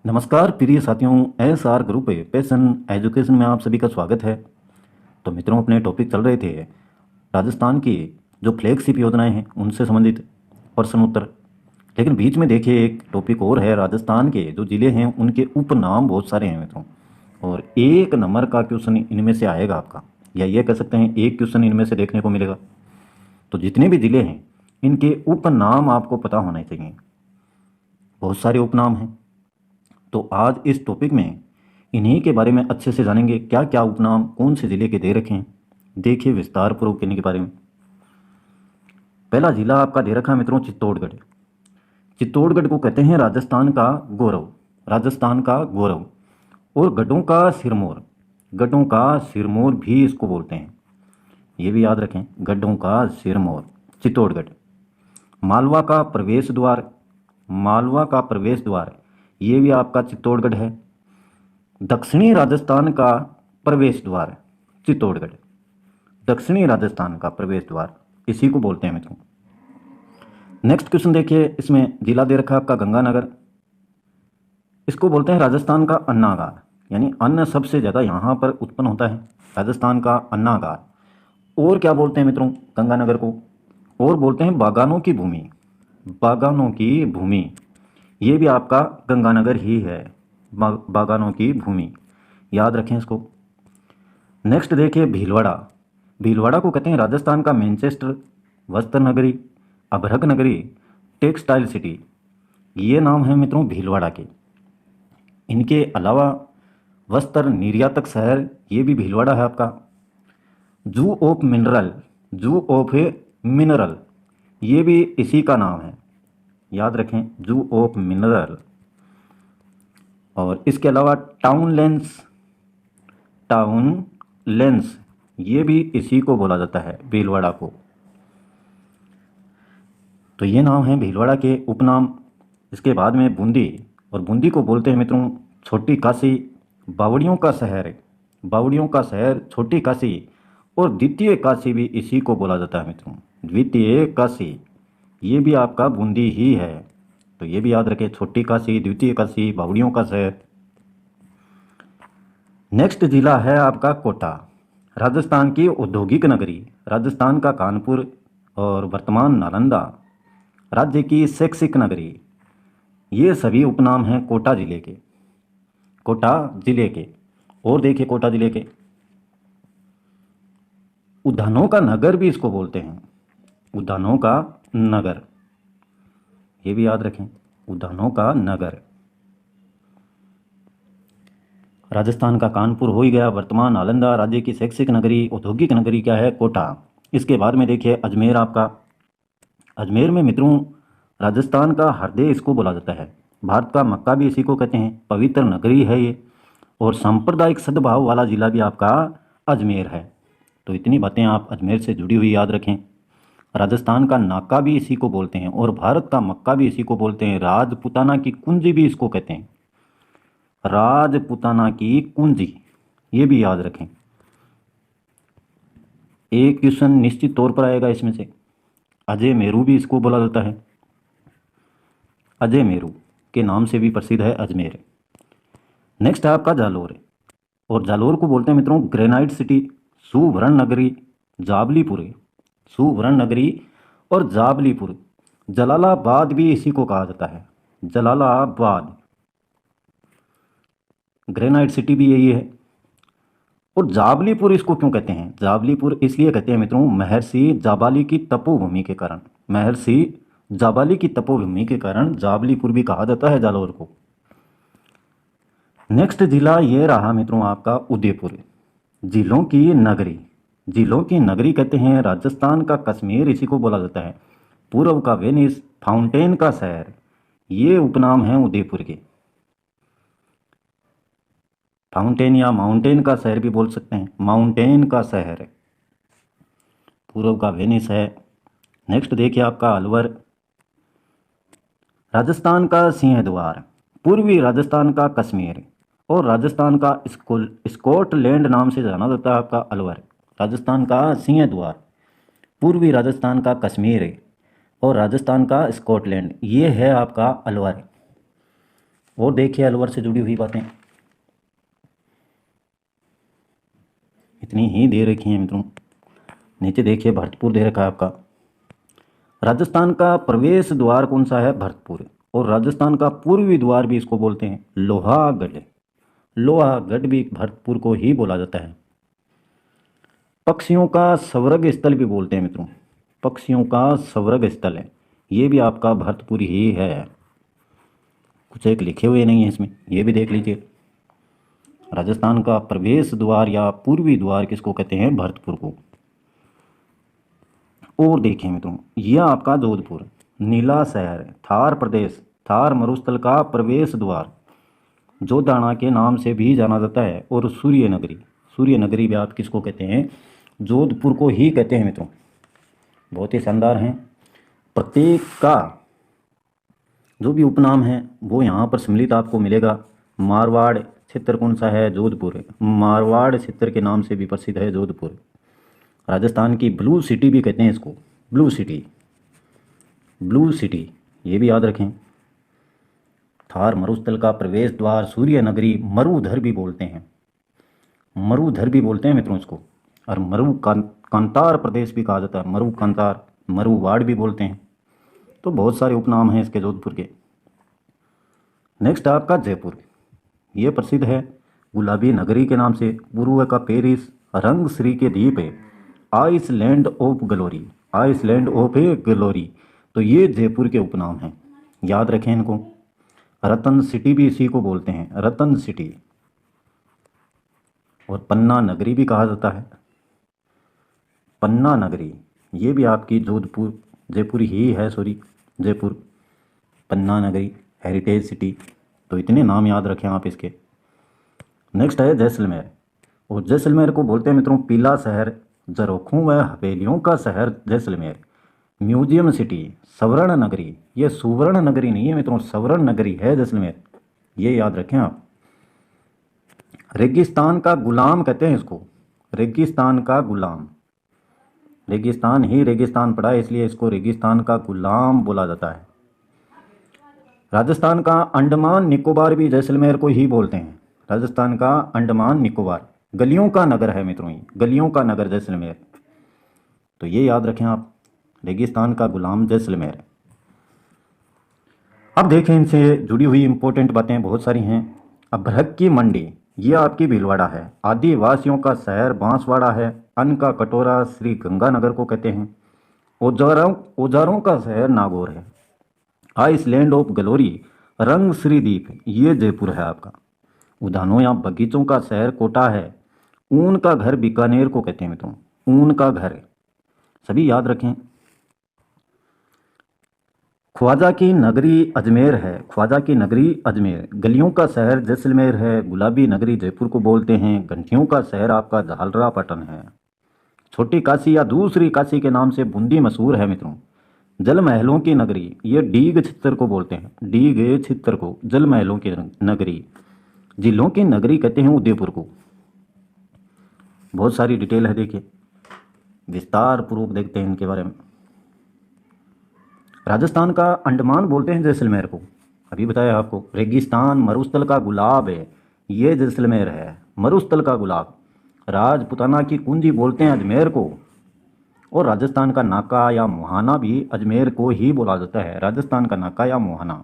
नमस्कार प्रिय साथियों, S R group passion education में आप सभी का स्वागत है। तो मित्रों, अपने टॉपिक चल रहे थे राजस्थान की जो फ्लैगशिप योजनाएं हैं उनसे संबंधित प्रश्न उत्तर। लेकिन बीच में देखिए एक टॉपिक और है, राजस्थान के जो ज़िले हैं उनके उपनाम बहुत सारे हैं मित्रों, और एक नंबर का क्वेश्चन इनमें से आएगा आपका, या ये कह सकते हैं एक क्वेश्चन इनमें से देखने को मिलेगा। तो जितने भी ज़िले हैं इनके उपनाम आपको पता होने चाहिए। बहुत सारे उपनाम हैं, तो आज इस टॉपिक में इन्हीं के बारे में अच्छे से जानेंगे, क्या क्या उपनाम कौन से ज़िले के दे रखे हैं। देखिए विस्तार पूर्वक इन्हीं के बारे में। पहला ज़िला आपका दे रखा है मित्रों चित्तौड़गढ़। चित्तौड़गढ़ को कहते हैं राजस्थान का गौरव, राजस्थान का गौरव। और गढ़ों का सिरमौर, गढ़ों का सिरमौर भी इसको बोलते हैं, ये भी याद रखें, गढ़ों का सिरमौर चित्तौड़गढ़। मालवा का प्रवेश द्वार, मालवा का प्रवेश द्वार ये भी आपका चित्तौड़गढ़ है। दक्षिणी राजस्थान का प्रवेश द्वार चित्तौड़गढ़, दक्षिणी राजस्थान का प्रवेश द्वार इसी को बोलते हैं मित्रों। नेक्स्ट क्वेश्चन देखिए, इसमें जिला दे रखा है आपका गंगानगर। इसको बोलते हैं राजस्थान का अन्नागार, यानी अन्न सबसे ज़्यादा यहाँ पर उत्पन्न होता है, राजस्थान का अन्नागार। और क्या बोलते हैं मित्रों गंगानगर को? और बोलते हैं बागानों की भूमि, बागानों की भूमि ये भी आपका गंगानगर ही है, बागानों की भूमि, याद रखें इसको। नेक्स्ट देखिए भीलवाड़ा। भीलवाड़ा को कहते हैं राजस्थान का मैनचेस्टर, वस्त्र नगरी, अभ्रक नगरी, टेक्सटाइल सिटी, ये नाम है मित्रों भीलवाड़ा के। इनके अलावा वस्त्र निर्यातक शहर ये भी भीलवाड़ा है आपका। Zoo of mineral, zoo of mineral ये भी इसी का नाम है, याद रखें, जू ऑफ मिनरल। और इसके अलावा टाउन लेंस, टाउन लेंस ये भी इसी को बोला जाता है, भीलवाड़ा को। तो ये नाम है भीलवाड़ा के उपनाम। इसके बाद में बूंदी, और बूंदी को बोलते हैं मित्रों छोटी काशी, बावड़ियों का शहर, बावड़ियों का शहर छोटी काशी। और द्वितीय काशी भी इसी को बोला जाता है मित्रों, द्वितीय काशी ये भी आपका बूंदी ही है। तो ये भी याद रखें, छोटी काशी, द्वितीय काशी, बावड़ियों का शहर। नेक्स्ट जिला है आपका कोटा, राजस्थान की औद्योगिक नगरी, राजस्थान का कानपुर और वर्तमान नालंदा, राज्य की शैक्षिक नगरी, ये सभी उपनाम हैं कोटा जिले के, कोटा जिले के। और देखिए कोटा जिले के उद्यानों का नगर भी इसको बोलते हैं, उद्यानों का नगर, ये भी याद रखें, उद्यानों का नगर। राजस्थान का कानपुर हो ही गया, वर्तमान नालंदा, राज्य की शैक्षिक नगरी, औद्योगिक नगरी क्या है? कोटा। इसके बाद में देखिए अजमेर आपका। अजमेर में मित्रों राजस्थान का हृदय इसको बोला जाता है, भारत का मक्का भी इसी को कहते हैं, पवित्र नगरी है ये। और सांप्रदायिक सद्भाव वाला जिला भी आपका अजमेर है। तो इतनी बातें आप अजमेर से जुड़ी हुई याद रखें। राजस्थान का नाका भी इसी को बोलते हैं, और भारत का मक्का भी इसी को बोलते हैं। राजपुताना की कुंजी भी इसको कहते हैं, राजपुताना की कुंजी, ये भी याद रखें। एक क्वेश्चन निश्चित तौर पर आएगा इसमें से। अजय मेरू भी इसको बोला जाता है, अजय मेरू के नाम से भी प्रसिद्ध है अजमेर। नेक्स्ट है आपका जालोर, और जालोर को बोलते हैं मित्रों ग्रेनाइट सिटी, सुवर्ण नगरी, जाबलीपुर, सुवर्ण नगरी और जाबलीपुर। जलालाबाद भी इसी को कहा जाता है, जलालाबाद, ग्रेनाइट सिटी भी यही है। और जाबलीपुर इसको क्यों कहते हैं? जाबलीपुर इसलिए कहते हैं मित्रों महर्षि जाबाली की तपोभूमि के कारण, महर्षि जाबाली की तपोभूमि के कारण जाबलीपुर भी कहा जाता है जालोर को। नेक्स्ट जिला ये रहा मित्रों आपका उदयपुर, जिलों की नगरी, जिलों की नगरी कहते हैं, राजस्थान का कश्मीर इसी को बोला जाता है, पूर्व का वेनिस, फाउंटेन का शहर, ये उपनाम हैं उदयपुर के। फाउंटेन या माउंटेन का शहर भी बोल सकते हैं, माउंटेन का शहर, पूर्व का वेनिस है। नेक्स्ट देखिए आपका अलवर, राजस्थान का सिंह द्वार, पूर्वी राजस्थान का कश्मीर और राजस्थान का स्कॉटलैंड नाम से जाना जाता है आपका अलवर। राजस्थान का सिंह द्वार, पूर्वी राजस्थान का कश्मीर और राजस्थान का स्कॉटलैंड, ये है आपका अलवर। और देखिए अलवर से जुड़ी हुई बातें इतनी ही दे रखी हैं मित्रों। नीचे देखिए भरतपुर दे रखा है आपका। राजस्थान का प्रवेश द्वार कौन सा है? भरतपुर। और राजस्थान का पूर्वी द्वार भी इसको बोलते हैं लोहागढ़। लोहागढ़ भी भरतपुर को ही बोला जाता है। पक्षियों का स्वर्ग स्थल भी बोलते हैं मित्रों। पक्षियों का स्वर्ग स्थल है, ये भी आपका भरतपुर ही है। कुछ एक लिखे हुए नहीं है इसमें, ये भी देख लीजिए। राजस्थान का प्रवेश द्वार या पूर्वी द्वार किसको कहते हैं? भरतपुर को। और देखिए मित्रों, यह आपका जोधपुर नीला शहर, थार प्रदेश, थार मरुस्थल का प्रवेश द्वार जोधाना के नाम से भी जाना जाता है। और सूर्य नगरी, सूर्य नगरी भी आप किसको कहते हैं? जोधपुर को ही कहते हैं मित्रों। बहुत ही शानदार हैं। प्रत्येक का जो भी उपनाम है वो यहाँ पर सम्मिलित आपको मिलेगा। मारवाड़ क्षेत्र कौन सा है? जोधपुर। मारवाड़ क्षेत्र के नाम से भी प्रसिद्ध है जोधपुर। राजस्थान की ब्लू सिटी भी कहते हैं इसको, ब्लू सिटी, ब्लू सिटी, ये भी याद रखें। थार मरुस्थल का प्रवेश द्वार, सूर्य नगरी, मरुधर भी बोलते हैं, मरुधर भी बोलते हैं मित्रों इसको। और कांतार प्रदेश भी कहा जाता है, मरु कांतार, मरुवाड़ भी बोलते हैं। तो बहुत सारे उपनाम हैं इसके जोधपुर के। नेक्स्ट आपका जयपुर, ये प्रसिद्ध है गुलाबी नगरी के नाम से। पूर्व का पेरिस, रंग श्री के द्वीप है, island of glory, island of glory. तो ये जयपुर के उपनाम हैं, याद रखें इनको। रतन सिटी भी इसी को बोलते हैं, रतन सिटी। और पन्ना नगरी भी कहा जाता है, पन्ना नगरी, ये भी आपकी जोधपुर, जयपुर ही है, सॉरी जयपुर, पन्ना नगरी, हेरिटेज सिटी। तो इतने नाम याद रखें आप इसके। नेक्स्ट है जैसलमेर। और जैसलमेर को बोलते हैं मित्रों पीला शहर, झरोखों व हवेलियों का शहर जैसलमेर। म्यूजियम सिटी, स्वर्ण नगरी, ये सुवर्ण नगरी नहीं है मित्रों, स्वर्ण नगरी है जैसलमेर, ये याद रखें आप। रेगिस्तान का गुलाम कहते हैं इसको, रेगिस्तान का गुलाम, रेगिस्तान ही रेगिस्तान पड़ा है इसलिए इसको रेगिस्तान का गुलाम बोला जाता है। राजस्थान का अंडमान निकोबार भी जैसलमेर को ही बोलते हैं। राजस्थान का अंडमान निकोबार गलियों का नगर है मित्रों, ये गलियों का नगर जैसलमेर। तो ये याद रखें आप, रेगिस्तान का गुलाम जैसलमेर। अब देखें इनसे जुड़ी हुई इंपॉर्टेंट बातें बहुत सारी हैं। अभ्रक की मंडी, ये आपकी भीलवाड़ा है। आदिवासियों का शहर बांसवाड़ा है। अन्न का कटोरा श्री गंगानगर को कहते हैं। औजारों का शहर नागौर है। आइसलैंड ऑफ ग्लोरी, रंग श्री द्वीप, ये जयपुर है आपका। उद्यानों या बगीचों का शहर कोटा है। ऊन का घर बीकानेर को कहते हैं मित्रों, ऊन का घर, सभी याद रखें। ख्वाजा की नगरी अजमेर है, ख्वाजा की नगरी अजमेर। गलियों का शहर जैसलमेर है। गुलाबी नगरी जयपुर को बोलते हैं। घंटियों का शहर आपका झालरापाटन है। छोटी काशी या दूसरी काशी के नाम से बूंदी मशहूर है मित्रों। जल महलों की नगरी, ये डीग छित्र को बोलते हैं, डीग छित्र को जल महलों की नगरी। जिलों की नगरी कहते हैं उदयपुर को। बहुत सारी डिटेल है, देखिए विस्तार पूर्वक देखते हैं इनके बारे में। राजस्थान का अंडमान बोलते हैं जैसलमेर को, अभी बताया आपको। रेगिस्तान मरुस्थल का गुलाब है, ये जैसलमेर है, मरुस्थल का गुलाब। राजपुताना की कुंजी बोलते हैं अजमेर को। और राजस्थान का नाका या मुहाना भी अजमेर को ही बोला जाता है, राजस्थान का नाका या मुहाना।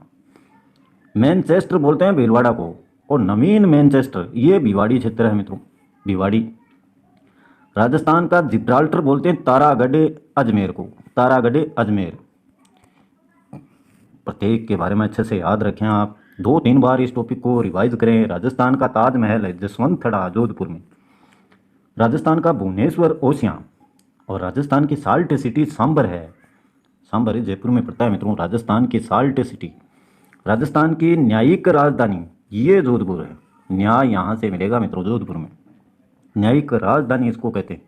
मैनचेस्टर बोलते हैं भीलवाड़ा को। और नवीन मैनचेस्टर, ये भिवाड़ी क्षेत्र है मित्रों, भिवाड़ी। राजस्थान का जिब्राल्टर बोलते हैं तारागढ़ अजमेर को, तारागढ़ अजमेर। प्रत्येक के बारे में अच्छे से याद रखें आप, 2-3 बार इस टॉपिक को रिवाइज करें। राजस्थान का ताजमहल है जसवंतथड़ा जोधपुर में। राजस्थान का भुवनेश्वर ओसियां। और राजस्थान की साल्ट सिटी सांबर है, सांबर जयपुर में पड़ता है मित्रों, राजस्थान की साल्ट सिटी। राजस्थान की न्यायिक राजधानी, ये जोधपुर है। न्याय यहाँ से मिलेगा मित्रों जोधपुर में, न्यायिक राजधानी इसको कहते हैं।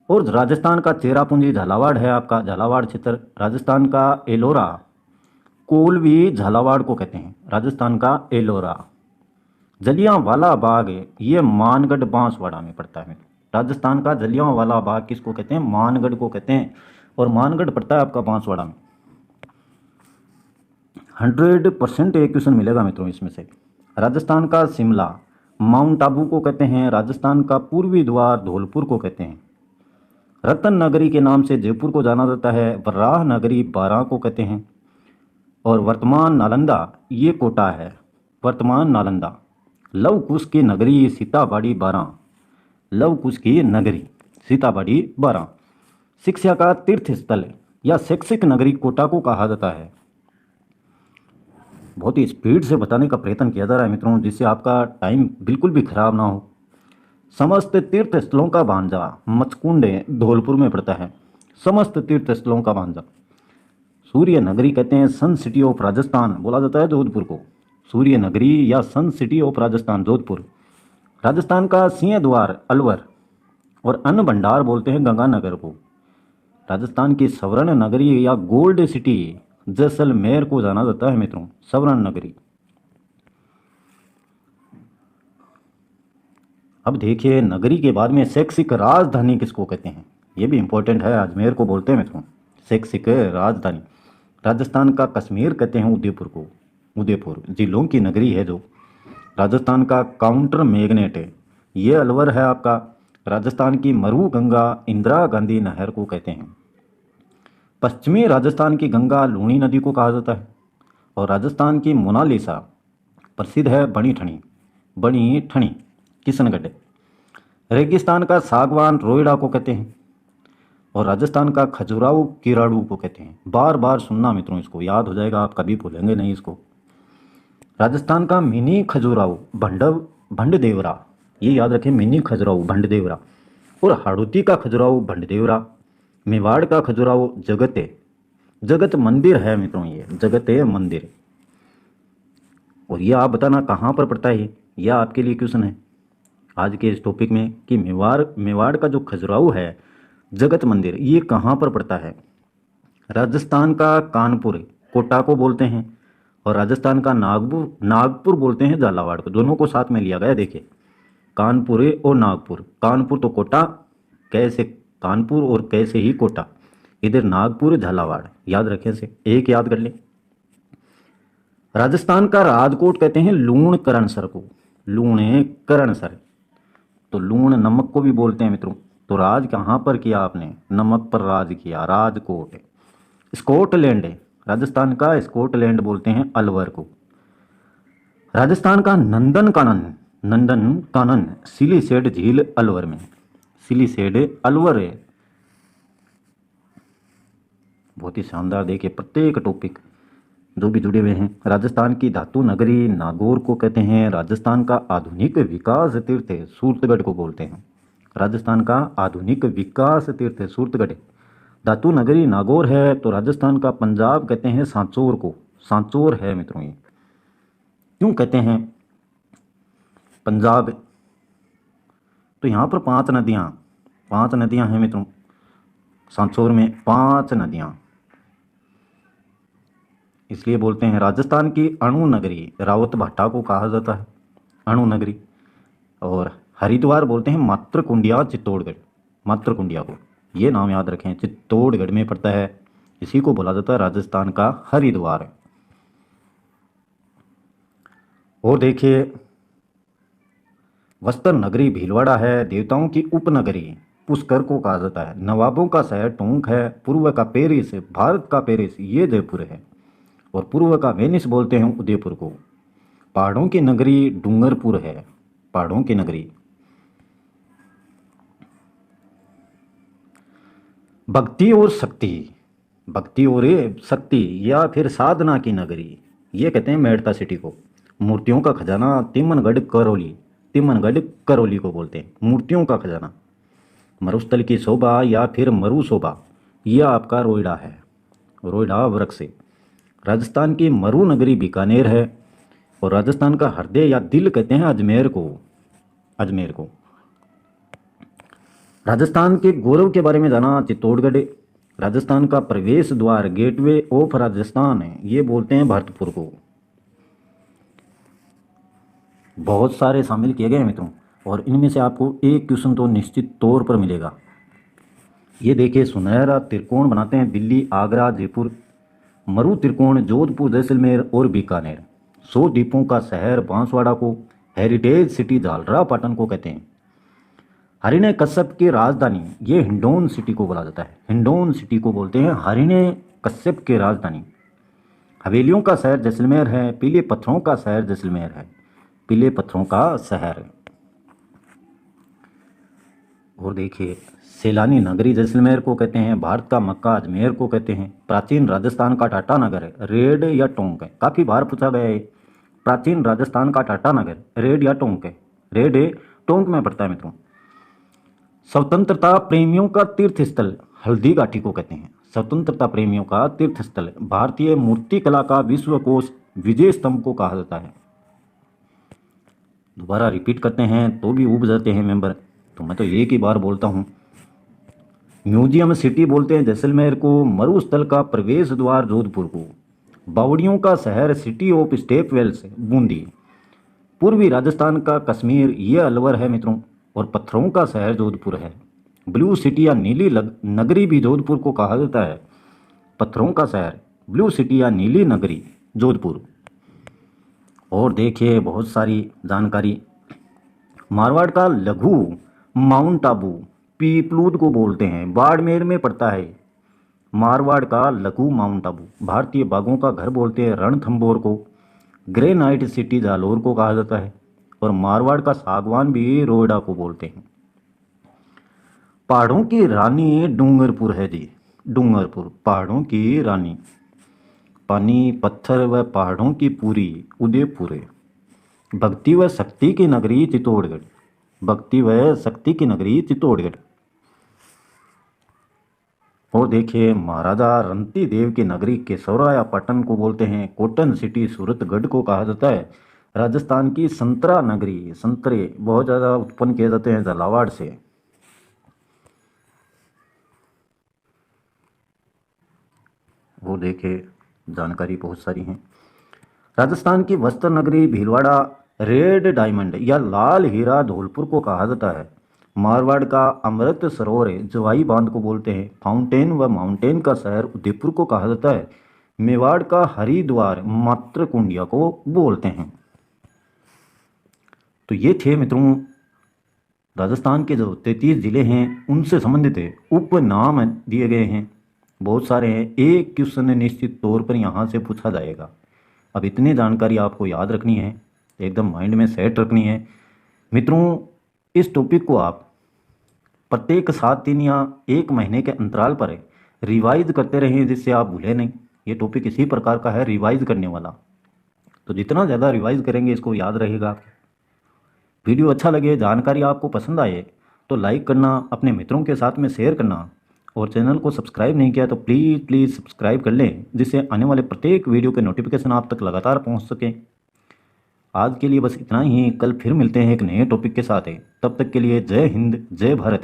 और राजस्थान का चेरापूंजी झालावाड़ है आपका, झालावाड़ क्षेत्र। राजस्थान का एलोरा कोलवी झालावाड़ को कहते हैं, राजस्थान का एलोरा। जलियांवाला बाग, ये मानगढ़ बांसवाड़ा में पड़ता है। राजस्थान का जलियांवाला बाग किसको कहते हैं? मानगढ़ को कहते हैं। और मानगढ़ पड़ता है आपका बांसवाड़ा में। 100% एक क्वेश्चन मिलेगा मित्रों इसमें से। राजस्थान का शिमला माउंट आबू को कहते हैं। राजस्थान का पूर्वी द्वार धौलपुर को कहते हैं। रतन नगरी के नाम से जयपुर को जाना जाता है। वराह नगरी बारां को कहते हैं। और वर्तमान नालंदा ये कोटा है। वर्तमान नालंदा। लव कुश की नगरी सीताबाड़ी बारां। लव कुश की नगरी सीताबाड़ी बारां। शिक्षा का तीर्थ स्थल या शैक्षिक नगरी कोटा को कहा जाता है। बहुत ही स्पीड से बताने का प्रयत्न किया जा रहा है मित्रों, जिससे आपका टाइम बिल्कुल भी खराब ना हो। समस्त तीर्थ स्थलों का भांजा मचकुंडे धौलपुर में पड़ता है। समस्त तीर्थ स्थलों का भांजा। सूर्य नगरी कहते हैं सन सिटी ऑफ राजस्थान बोला जाता है जोधपुर को। सूर्य नगरी या सन सिटी ऑफ राजस्थान जोधपुर। राजस्थान का सिंह द्वार अलवर और अन्न भंडार बोलते हैं गंगानगर को। राजस्थान की स्वर्ण नगरी या गोल्ड सिटी जैसलमेर को जाना जाता है मित्रों, स्वर्ण नगरी। अब देखिए नगरी के बाद में शैक्षिक राजधानी किसको कहते हैं, ये भी इंपॉर्टेंट है। अजमेर को बोलते हैं मित्रों शैक्षिक राजधानी। राजस्थान का कश्मीर कहते हैं उदयपुर को। उदयपुर जिलों की नगरी है जो। राजस्थान का काउंटर मैग्नेट है ये अलवर है आपका। राजस्थान की मरु गंगा इंदिरा गांधी नहर को कहते हैं। पश्चिमी राजस्थान की गंगा लूणी नदी को कहा जाता है। और राजस्थान की मोनालिसा प्रसिद्ध है बनी ठणी। बनी ठणी किशनगढ़। रेगिस्तान का सागवान रोइडा को कहते हैं। और राजस्थान का खजुराहो किराड़ू को कहते हैं। बार बार सुनना मित्रों, इसको याद हो जाएगा, आप कभी भूलेंगे नहीं इसको। राजस्थान का मिनी खजुराहो भंडदेवरा, ये याद रखें, मिनी खजुराहो भंडदेवरा। और हाड़ौती का खजुराहो भंडदेवरा। मेवाड़ का खजुराहो जगत मंदिर है मित्रों, ये जगत मंदिर। और ये आप बताना कहाँ पर पड़ता है, यह आपके लिए क्वेश्चन है आज के इस टॉपिक में कि मेवाड़ का जो खजुराहो है जगत मंदिर ये कहाँ पर पड़ता है। राजस्थान का कानपुर कोटा को बोलते हैं। और राजस्थान का नागपुर बोलते हैं झालावाड़ को। दोनों को साथ में लिया गया। देखिए कानपुर और नागपुर। कानपुर तो कोटा, कैसे कानपुर और कैसे ही कोटा। इधर नागपुर झालावाड़, याद रखें से, एक याद कर लें। राजस्थान का राजकोट कहते हैं लूण करणसर को। लूण करणसर, तो लूण नमक को भी बोलते हैं मित्रों। तो राज कहाँ पर किया आपने, नमक पर राज किया, राजकोट। स्कॉटलैंड है राजस्थान का, स्कॉटलैंड बोलते हैं अलवर को। राजस्थान का नंदन कानन सिलीसेड झील अलवर में। सिलीसेड अलवर है। बहुत ही शानदार, देखिए प्रत्येक टॉपिक जो भी जुड़े हुए हैं। राजस्थान की धातु नगरी नागौर को कहते हैं। राजस्थान का आधुनिक विकास तीर्थ सूरतगढ़ को बोलते हैं। राजस्थान का आधुनिक विकास तीर्थ सूरतगढ़। धातु नगरी नागौर है। तो राजस्थान का पंजाब कहते हैं सांचौर को। सांचौर है मित्रों, ये क्यों कहते हैं पंजाब, तो यहाँ पर 5 नदियाँ हैं मित्रों। सांचौर में 5 नदियाँ, इसलिए बोलते हैं। राजस्थान की अणु नगरी रावत भाटा को कहा जाता है, अणु नगरी। और हरिद्वार बोलते हैं मातृकुंडिया चित्तौड़गढ़। मातृकुंडिया को, ये नाम याद रखें, चित्तौड़गढ़ में पड़ता है। इसी को बोला जाता है राजस्थान का हरिद्वार। और देखिए वस्त्र नगरी भीलवाड़ा है। देवताओं की उपनगरी पुष्कर को कहा जाता है। नवाबों का शहर टोंक है। पूर्व का पेरिस, भारत का पेरिस ये जयपुर है। और पूर्व का वेनिस बोलते हैं उदयपुर को। पहाड़ों की नगरी डूंगरपुर है। पहाड़ों की नगरी। भक्ति और शक्ति या फिर साधना की नगरी ये कहते हैं मेड़ता सिटी को। मूर्तियों का खजाना तिमनगढ़ करौली को बोलते हैं, मूर्तियों का खजाना। मरुस्थल की शोभा या फिर मरु शोभा यह आपका रोइडा है, रोइडा वृक्ष से। राजस्थान की मरु नगरी बीकानेर है। और राजस्थान का हृदय या दिल कहते हैं अजमेर को। राजस्थान के गौरव के बारे में जाना चित्तौड़गढ़। राजस्थान का प्रवेश द्वार गेटवे ऑफ राजस्थान है, ये बोलते हैं भरतपुर को। बहुत सारे शामिल किए गए हैं मित्रों, और इनमें से आपको एक क्वेश्चन तो निश्चित तौर पर मिलेगा। ये देखिए सुनहरा त्रिकोण बनाते हैं दिल्ली, आगरा, जयपुर। मरु त्रिकोण, जोधपुर, जैसलमेर और बीकानेर। 100 द्वीपों का शहर बांसवाड़ा को हेरिटेज सिटी झालरापाटन को कहते हैं। हरिणे कश्यप की राजधानी, ये हिंडौन सिटी को बोला जाता है, हिंडौन सिटी को बोलते हैं हरिणे कश्यप की राजधानी। हवेलियों का शहर जैसलमेर है, पीले पत्थरों का शहर जैसलमेर है, पीले पत्थरों का शहर। और देखिए, सैलानी नगरी जैसलमेर को कहते हैं, भारत का मक्का अजमेर को कहते हैं। प्राचीन राजस्थान का टाटा नगर है, रेड या टोंक है, काफ़ी बार पूछा गया है। प्राचीन राजस्थान का टाटा नगर रेड या टोंक है, रेड है, टोंक में पड़ता है मित्रों। स्वतंत्रता प्रेमियों का तीर्थ स्थल हल्दी घाटी को कहते हैं, स्वतंत्रता प्रेमियों का तीर्थ स्थल। भारतीय मूर्तिकला का विश्वकोश विजय स्तंभ को कहा जाता है। दोबारा रिपीट करते हैं तो भी उब जाते हैं मेंबर, तो मैं तो एक ही बार बोलता हूँ। म्यूजियम सिटी बोलते हैं जैसलमेर को, मरुस्थल का प्रवेश द्वार जोधपुर को, बावड़ियों का शहर city of step wells Bundi, पूर्वी राजस्थान का कश्मीर ये अलवर है मित्रों, और पत्थरों का शहर जोधपुर है। ब्लू सिटी या नीली नगरी भी जोधपुर को कहा जाता है, पत्थरों का शहर ब्लू सिटी या नीली नगरी जोधपुर। और देखिए बहुत सारी जानकारी, मारवाड़ का लघु माउंट आबू पीपलूद को बोलते हैं, बाड़मेर में पड़ता है। मारवाड़ का लघु माउंट आबू, भारतीय बाघों का घर बोलते हैं रणथंभौर को, ग्रेनाइट सिटी जालोर को कहा जाता है, और मारवाड़ का सागवान भी रोयडा को बोलते हैं। पहाड़ों की रानी डूंगरपुर है जी, डूंगरपुर पहाड़ों की रानी, पानी पत्थर व पहाड़ों की पूरी उदयपुर है। भक्ति व शक्ति की नगरी चित्तौड़गढ़, भक्ति व शक्ति की नगरी चित्तौड़गढ़। और देखिए, महाराजा रंती देव की नगरी केसौरा या पटन को बोलते हैं, कॉटन सिटी सूरतगढ़ को कहा जाता है। राजस्थान की संतरा नगरी, संतरे बहुत ज़्यादा उत्पन्न किए जाते हैं झालावाड़ से। वो देखिए जानकारी बहुत सारी हैं। राजस्थान की वस्त्र नगरी भीलवाड़ा रेड डायमंड या लाल हीरा धौलपुर को कहा जाता है। मारवाड़ का अमृत सरोवर जवाई बांध को बोलते हैं। फाउंटेन व माउंटेन का शहर उदयपुर को कहा जाता है। मेवाड़ का हरिद्वार मातृकुंडिया को बोलते हैं। तो ये थे मित्रों राजस्थान के जो 33 जिले हैं उनसे संबंधित उपनाम दिए गए हैं, बहुत सारे हैं। एक क्वेश्चन निश्चित तौर पर यहाँ से पूछा जाएगा। अब इतनी जानकारी आपको याद रखनी है, एकदम माइंड में सेट रखनी है मित्रों। इस टॉपिक को आप प्रत्येक 7 दिन या 1 महीने के अंतराल पर रिवाइज करते रहें, जिससे आप भूलें नहीं। ये टॉपिक इसी प्रकार का है, रिवाइज करने वाला। तो जितना ज़्यादा रिवाइज करेंगे इसको याद रहेगा। वीडियो अच्छा लगे, जानकारी आपको पसंद आए तो लाइक करना, अपने मित्रों के साथ में शेयर करना, और चैनल को सब्सक्राइब नहीं किया तो प्लीज़ सब्सक्राइब कर लें, जिससे आने वाले प्रत्येक वीडियो के नोटिफिकेशन आप तक लगातार पहुंच सकें। आज के लिए बस इतना ही, कल फिर मिलते हैं एक नए टॉपिक के साथ। तब तक के लिए जय हिंद, जय भारत।